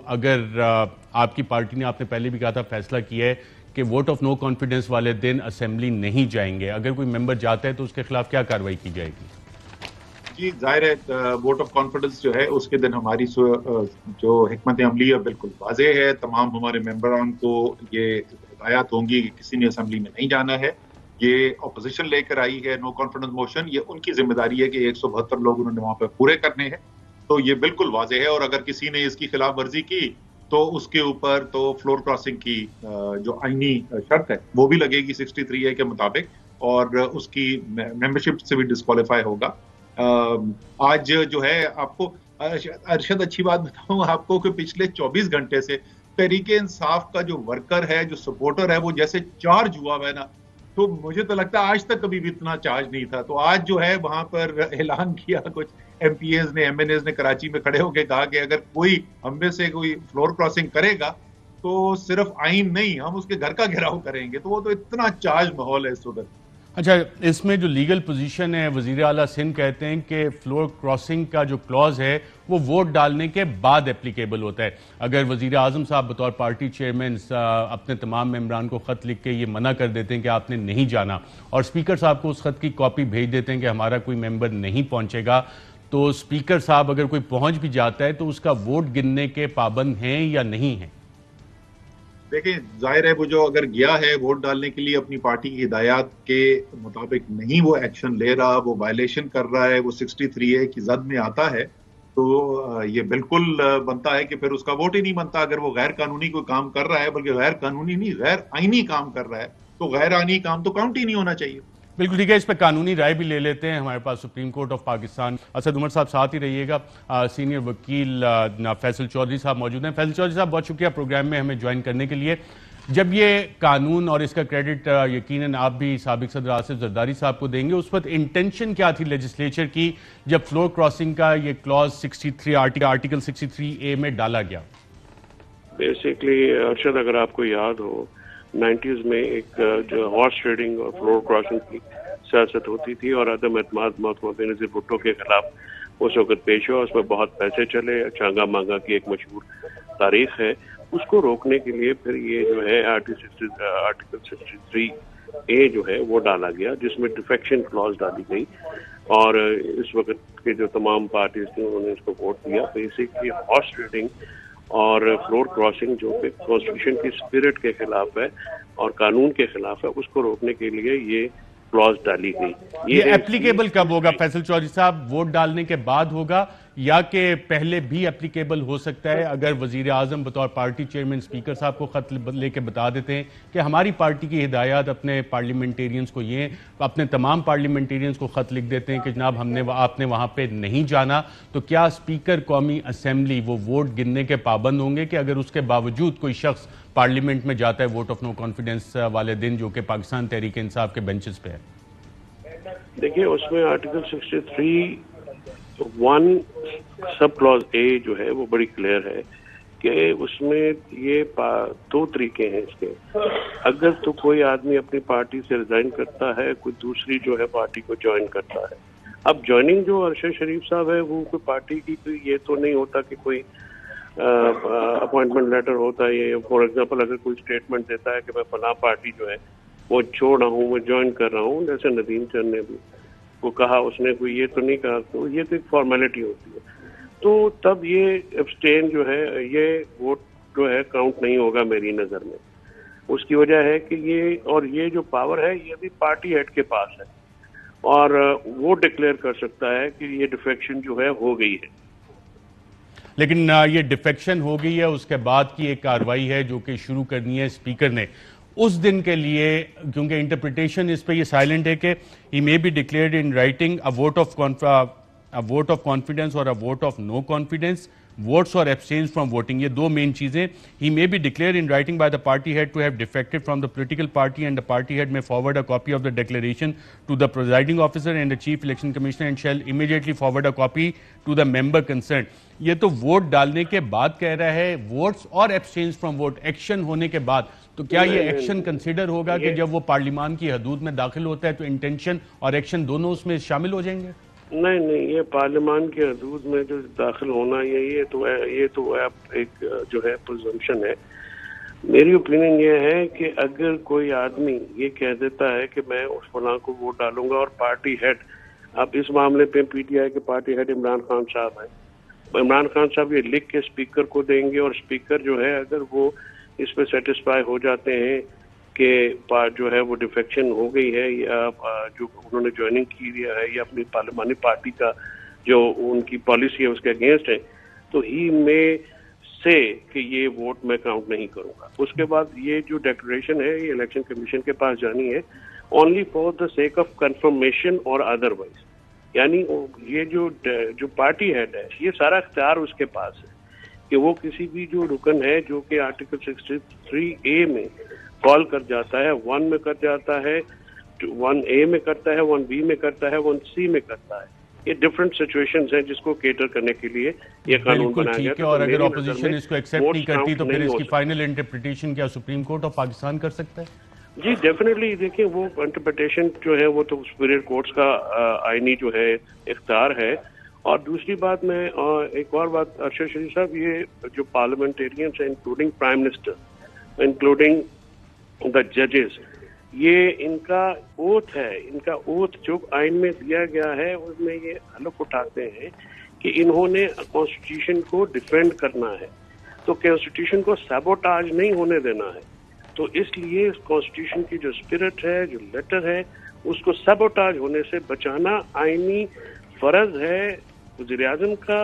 अगर आपकी पार्टी ने, आपने पहले भी कहा था, फैसला किया है कि वोट ऑफ नो कॉन्फिडेंस वाले दिन असेंबली नहीं जाएंगे, अगर कोई मेंबर जाता है तो उसके खिलाफ क्या कार्रवाई की जाएगी? जी जाहिर है, वोट ऑफ कॉन्फिडेंस जो है उसके दिन हमारी जो हिकमत अमली है बिल्कुल वाज़ेह है। तमाम हमारे मेंबरान को ये हिदायत होंगी कि किसी ने असेंबली में नहीं जाना है। ये अपोजिशन लेकर आई है नो कॉन्फिडेंस मोशन, ये उनकी जिम्मेदारी है कि 172 लोग उन्होंने वहां पर पूरे करने हैं। तो ये बिल्कुल वाज़ेह है, और अगर किसी ने इसकी खिलाफ वर्जी की तो उसके ऊपर तो फ्लोर क्रॉसिंग की जो आईनी शर्त है वो भी लगेगी 63A के मुताबिक, और उसकी मेंबरशिप से भी डिस्क्वालीफाई होगा। आज जो है आपको अरशद अच्छी बात बताऊं आपको कि पिछले 24 घंटे से तहरीके इंसाफ का जो वर्कर है, जो सपोर्टर है, वो जैसे चार्ज हुआ है ना, तो मुझे तो लगता है आज तक कभी भी इतना चार्ज नहीं था। तो आज जो है वहां पर ऐलान किया कुछ एमपीएस ने, एमएनएस ने कराची में खड़े होकर कहा कि अगर कोई हम में से कोई फ्लोर क्रॉसिंग करेगा तो सिर्फ आइन नहीं, हम उसके घर का घेराव करेंगे। तो वो तो इतना चार्ज माहौल है इस वक्त। अच्छा, इसमें जो लीगल पोजीशन है, वजीर आला सिंध कहते हैं कि फ्लोर क्रॉसिंग का जो क्लॉज है वो वोट डालने के बाद एप्लीकेबल होता है। अगर वजीर आजम साहब बतौर पार्टी चेयरमैन अपने तमाम मेंबरान को ख़त लिख के ये मना कर देते हैं कि आपने नहीं जाना, और स्पीकर साहब को उस खत की कॉपी भेज देते हैं कि हमारा कोई मेंबर नहीं पहुंचेगा, तो स्पीकर साहब अगर कोई पहुंच भी जाता है तो उसका वोट गिनने के पाबंद हैं या नहीं है? देखिए जाहिर है वो जो अगर गया है वोट डालने के लिए अपनी पार्टी की हिदायत के मुताबिक नहीं वो एक्शन ले रहा, वो वायलेशन कर रहा है, वो 63A की जद में आता है, तो ये बिल्कुल बनता है कि फिर उसका वोट ही नहीं बनता। अगर वो गैर कानूनी कोई काम कर रहा है, बल्कि गैर कानूनी नहीं गैर आईनी काम कर रहा है, तो गैर आईनी काम तो काउंट ही नहीं होना चाहिए। बिल्कुल ठीक है, इस पर कानूनी राय भी ले लेते हैं। हमारे पास Supreme Court of Pakistan, Asad Umar साहब साथ ही रहिएगा, सीनियर वकील फैसल चौधरी साहब मौजूद हैं। फैसल चौधरी साहब, बहुत शुक्रिया प्रोग्राम में हमें ज्वाइन करने के लिए। जब ये कानून, और इसका क्रेडिट यकीनन आप भी साबिक सदर आसिफ जरदारी साहब को देंगे, उस वक्त इंटेंशन क्या थी लेजिस्लेचर की जब फ्लोर क्रॉसिंग का ये क्लॉज 63 आर्टिकल 63A में डाला गया? बेसिकली अरशद, अगर आपको याद हो 90s में एक जो हॉर्स ट्रेडिंग और फ्लोर क्रॉसिंग की सियासत होती थी और अदम एतमाद महकमा बेनज़ीर भुट्टो के खिलाफ उस वक्त पेश हुआ, उसमें बहुत पैसे चले, चांगा मांगा की एक मशहूर तारीख है। उसको रोकने के लिए फिर ये जो है आर्टिकल 63A जो है वो डाला गया, जिसमें डिफेक्शन क्लॉज डाली गई, और इस वक्त के जो तमाम पार्टीज थी उन्होंने इसको वोट दिया। बेसिकली हॉर्स ट्रेडिंग और फ्लोर क्रॉसिंग जो कि कॉन्स्टिट्यूशन की स्पिरिट के खिलाफ है और कानून के खिलाफ है, उसको रोकने के लिए ये क्लॉज डाली गई। ये एप्लीकेबल कब होगा फैसल चौधरी साहब? वोट डालने के बाद होगा या कि पहले भी एप्लीकेबल हो सकता है? अगर वजीर आजम बतौर पार्टी चेयरमैन स्पीकर साहब को खत लेके बता देते हैं कि हमारी पार्टी की हिदायत अपने पार्लियामेंटेरियंस को, ये अपने तमाम पार्लियामेंटेरियंस को खत लिख देते हैं कि जनाब आपने वहां पे नहीं जाना, तो क्या स्पीकर कौमी असेंबली वो वोट गिनने के पाबंद होंगे कि अगर उसके बावजूद कोई शख्स पार्लियामेंट में जाता है वोट ऑफ नो कॉन्फिडेंस वाले दिन, जो कि पाकिस्तान तहरीक इंसाफ के बेंचेस पे है? देखिए, उसमें आर्टिकल 63(1) सब क्लॉज ए जो है वो बड़ी क्लियर है कि उसमें ये दो तरीके हैं इसके। अगर तो कोई आदमी अपनी पार्टी से रिजाइन करता है, कोई दूसरी जो है पार्टी को ज्वाइन करता है। अब ज्वाइनिंग जो अरशद शरीफ साहब है वो कोई पार्टी की, कोई ये तो नहीं होता कि कोई अपॉइंटमेंट लेटर होता है। ये फॉर एग्जांपल अगर कोई स्टेटमेंट देता है कि मैं फलां पार्टी जो है वो छोड़ रहा हूँ, मैं ज्वाइन कर रहा हूँ, जैसे नदीम चंद ने भी वो कहा, उसने कोई ये तो नहीं कहा, तो ये तो एक फॉर्मेलिटी होती है। तो तब ये एब्सटेन जो है, ये वोट जो है काउंट नहीं होगा मेरी नज़र में। उसकी वजह है कि ये जो पावर है ये भी पार्टी हेड के पास है, और वो डिक्लेयर कर सकता है कि ये डिफेक्शन जो है हो गई है। लेकिन ये डिफेक्शन हो गई है, उसके बाद की एक कार्रवाई है जो कि शुरू करनी है स्पीकर ने उस दिन के लिए, क्योंकि इंटरप्रिटेशन इस पे ये साइलेंट है कि he may be declared in writing a vote of confidence और a vote of no confidence, votes or abstains from voting, ये दो मेन चीजें। he may be declared in writing by the party head to have defected from the political party, and the party head may forward a copy of the declaration to the presiding officer and the chief election commissioner and shall immediately forward a copy to the member concerned। ये तो vote डालने के बाद कह रहा है, votes और abstains from vote, action होने के बाद। तो क्या ये एक्शन कंसिडर होगा कि जब वो पार्लियामान की हदूद में दाखिल होता है तो इंटेंशन और एक्शन दोनों उसमें शामिल हो जाएंगे? नहीं नहीं, ये पार्लियामान के हदूद में जो दाखिल होना ये तो एक जो है प्रिजम्पशन है। मेरी ओपिनियन ये है कि अगर कोई आदमी ये कह देता है कि मैं उस फलां को वोट डालूंगा और पार्टी हेड, अब इस मामले पे पीटीआई के पार्टी हेड इमरान खान साहब है, इमरान खान साहब ये लिख के स्पीकर को देंगे और स्पीकर जो है अगर वो इस पे सेटिस्फाई हो जाते हैं कि जो है वो डिफेक्शन हो गई है या जो उन्होंने ज्वाइनिंग की है या अपनी पार्लियामानी पार्टी का जो उनकी पॉलिसी है उसके अगेंस्ट है, तो ही में से कि ये वोट मैं काउंट नहीं करूंगा। उसके बाद ये जो डिक्लेरेशन है ये इलेक्शन कमीशन के पास जानी है only for the sake of confirmation और अदरवाइज, यानी ये जो पार्टी हेड है ये सारा इख्तियार उसके पास है कि वो किसी भी जो रुकन है जो कि आर्टिकल 63A में कॉल कर जाता है, 1 में कर जाता है, 1A में करता है, 1B में करता है, 1C में करता है। ये डिफरेंट सिचुएशंस हैं जिसको केटर करने के लिए ये कानून बनाया गया। और अगर ऑपोजिशन इसको एक्सेप्ट नहीं करती तो फिर इसकी फाइनल इंटरप्रिटेशन क्या सुप्रीम कोर्ट ऑफ पाकिस्तान कर सकता है? जी डेफिनेटली, देखिए वो इंटरप्रिटेशन जो है वो तो सुपीरियर कोर्ट्स का आईनी जो है इख्तियार है। और दूसरी बात मैं एक और बात अरशद शरीफ साहब, ये जो पार्लियामेंटेरियंस हैं including prime minister, including the जजेस, ये इनका ओथ है, इनका ओथ जो आइन में दिया गया है उसमें ये हलफ उठाते हैं कि इन्होंने कॉन्स्टिट्यूशन को डिफेंड करना है, तो कॉन्स्टिट्यूशन को सैबोटाज नहीं होने देना है। तो इसलिए कॉन्स्टिट्यूशन की जो स्पिरिट है, जो लेटर है, उसको सैबोटाज होने से बचाना आईनी फर्ज है वज़ीर आज़म का,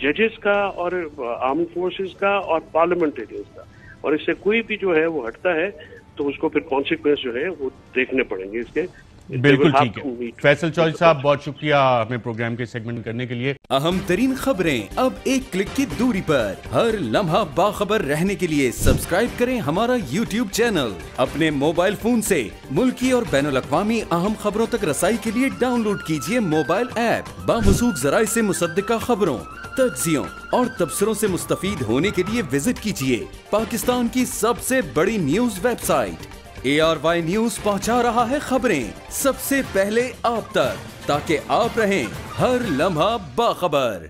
जजेस का और आर्म्ड फोर्सेस का और पार्लियामेंटेरियंस का। और इससे कोई भी जो है वो हटता है तो उसको फिर कॉन्सिक्वेंस जो है वो देखने पड़ेंगे इसके। बिल्कुल ठीक है। फैसल चौधरी साहब बहुत शुक्रिया हमें प्रोग्राम के सेगमेंट करने के लिए। अहम तरीन खबरें अब एक क्लिक की दूरी पर, हर लम्हा बाखबर रहने के लिए सब्सक्राइब करें हमारा YouTube चैनल। अपने मोबाइल फोन से मुल्की और बैनुल अक़वामी अहम खबरों तक रसाई के लिए डाउनलोड कीजिए मोबाइल ऐप। बावसूख जराए से मुसद्दिका खबरों, तज्जियों और तबसरों से मुस्तफीद होने के लिए विजिट कीजिए पाकिस्तान की सबसे बड़ी न्यूज वेबसाइट। ARY न्यूज पहुंचा रहा है खबरें सबसे पहले आप तक, ताकि आप रहें हर लम्हा बाखबर।